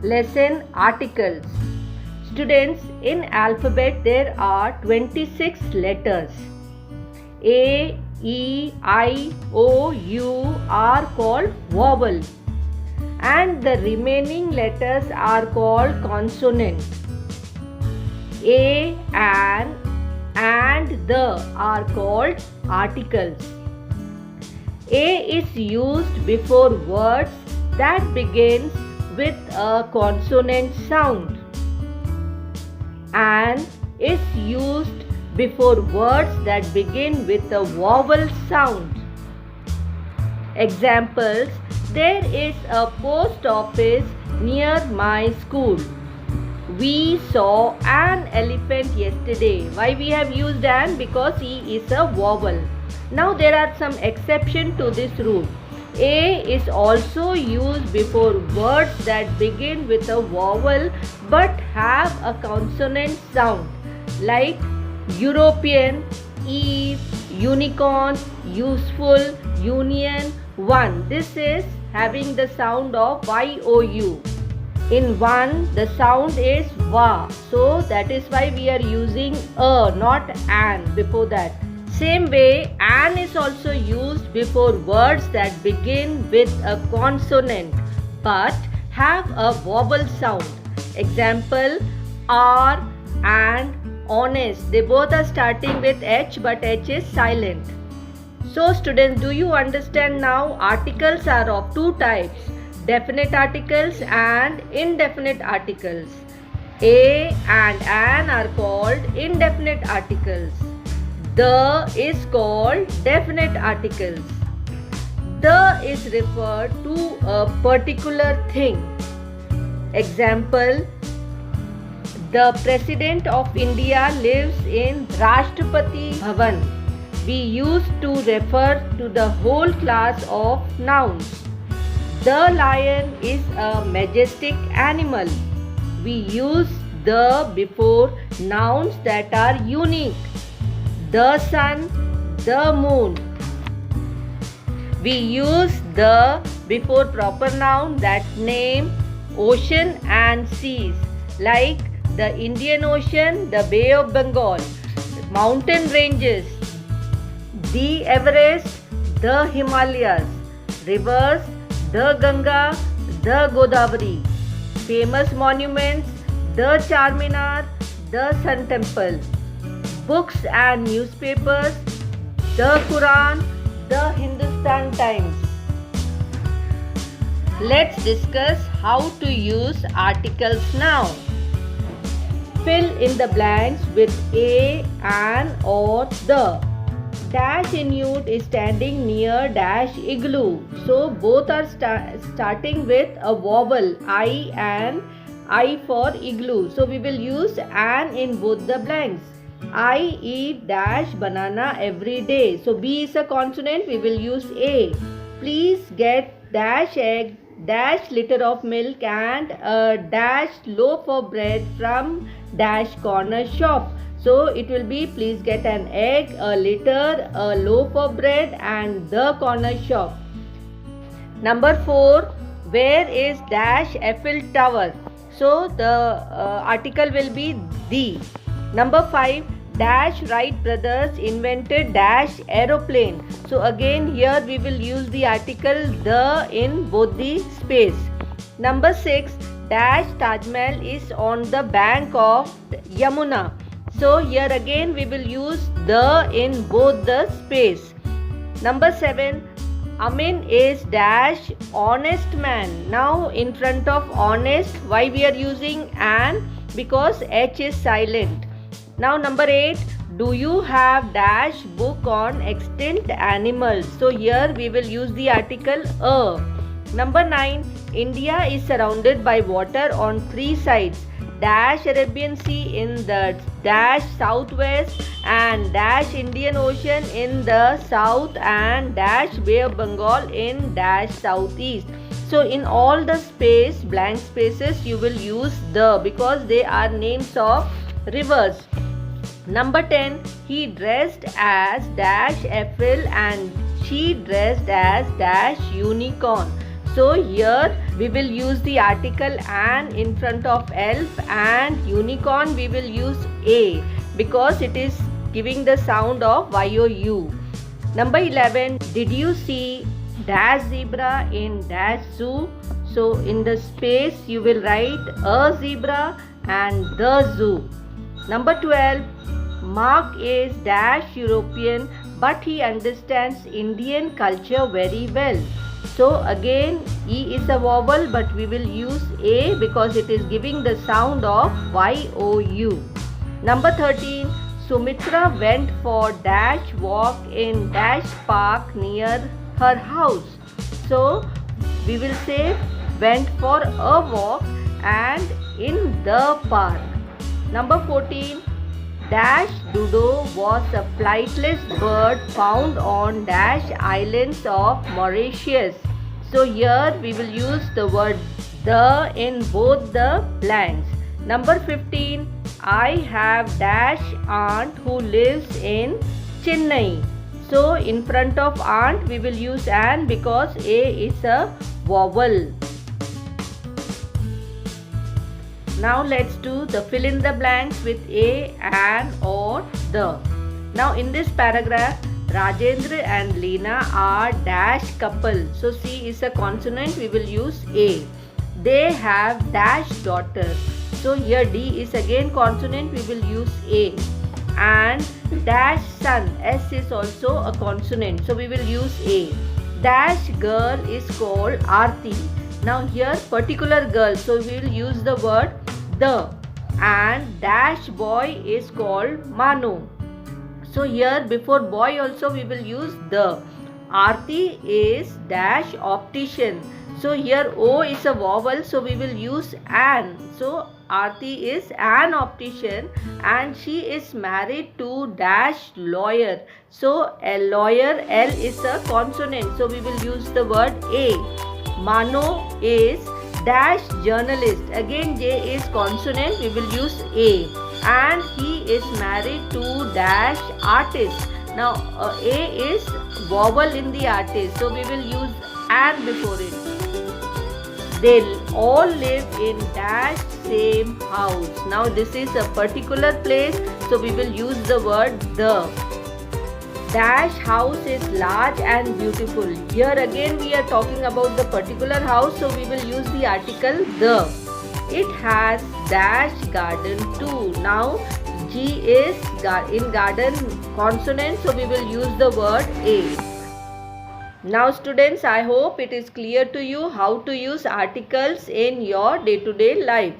Lesson Articles. Students, in alphabet there are 26 letters. A, E, I, O, U are called vowel, and the remaining letters are called consonant. A and the are called articles. A is used before words that begins with a consonant sound, and is used before words that begin with a vowel sound. Examples: there is a post office near my school. We saw an elephant yesterday. Why we have used an? Because E is a vowel. Now there are some exceptions to this rule. A is also used before words that begin with a vowel but have a consonant sound, like European, Eve, unicorn, useful, union, one. This is having the sound of Y-O-U. In one, the sound is va, so that is why we are using a, not an before that. Same way, an is also used before words that begin with a consonant but have a vowel sound. Example: are and honest. They both are starting with H, but H is silent. So students, do you understand now? Articles are of two types: definite articles and indefinite articles. A and an are called indefinite articles. The is called definite articles. The is referred to a particular thing. Example: the President of India lives in Rashtrapati Bhavan. We used to refer to the whole class of nouns. The lion is a majestic animal. We use the before nouns that are unique. The sun, the moon. We use the before proper noun that name ocean and seas, like the Indian Ocean, the Bay of Bengal, mountain ranges, the Everest, the Himalayas, rivers, the Ganga, the Godavari, famous monuments, the Charminar, the Sun Temple, books and newspapers, the Quran, the Hindustan Times. Let's discuss how to use articles now. Fill in the blanks with a, an, or the. Dash Inuit is standing near dash igloo. So both are starting with a vowel I and I for igloo. So we will use an in both the blanks. I eat dash banana every day. So B is a consonant, we will use A. Please get dash egg, dash liter of milk and a dash loaf of bread from dash corner shop. So it will be please get an egg, a liter, a loaf of bread and the corner shop. Number 4, where is dash Eiffel Tower? So the article will be the. Number 5, dash Wright brothers invented dash aeroplane. So again here we will use the article the in both the space. Number 6, dash Taj Mahal is on the bank of Yamuna. So here again we will use the in both the space. Number 7, Amin is dash honest man. Now in front of honest, why we are using an? Because H is silent. Now number 8, do you have dash book on extinct animals? So here we will use the article a. Number 9, India is surrounded by water on 3 sides. Dash Arabian Sea in the dash southwest and dash Indian Ocean in the south and dash Bay of Bengal in dash southeast. So in all the space, blank spaces, you will use the because they are names of rivers. Number 10, he dressed as dash April and she dressed as dash unicorn. So here we will use the article an in front of elf, and unicorn we will use a because it is giving the sound of YOU. Number 11. Did you see dash zebra in dash zoo? So in the space you will write a zebra and the zoo. Number 12. Mark is dash European, but he understands Indian culture very well. So again E is a vowel, but we will use A because it is giving the sound of YOU. Number 13. Sumitra went for dash walk in dash park near her house. So we will say went for a walk and in the park. Number 14. Dash dodo was a flightless bird found on dash islands of Mauritius. So here we will use the word the in both the blanks. Number 15. I have dash aunt who lives in Chennai. So in front of aunt we will use an because a is a vowel. Now let's do the fill in the blanks with a, an or the. Now in this paragraph, Rajendra and Leena are dash couple. So C is a consonant, we will use a. They have dash daughter. So here D is again consonant, we will use a. And dash son, S is also a consonant, so we will use a. Dash girl is called Aarti. Now here particular girl, so we will use the word the. And dash boy is called Manu. So here before boy also we will use the. Aarti is dash optician. So here O is a vowel, so we will use an. So Aarti is an optician and she is married to dash lawyer. So a lawyer, L is a consonant, so we will use the word a. Mano is dash journalist. Again J is consonant, we will use a. And he is married to dash artist. Now a is vowel in the artist, so we will use an before it. They all live in dash same house. Now this is a particular place, so we will use the word the. Dash house is large and beautiful. Here again we are talking about the particular house, so we will use the article the. It has dash garden too. Now G is in garden consonant, so we will use the word a. Now students, I hope it is clear to you how to use articles in your day-to-day life.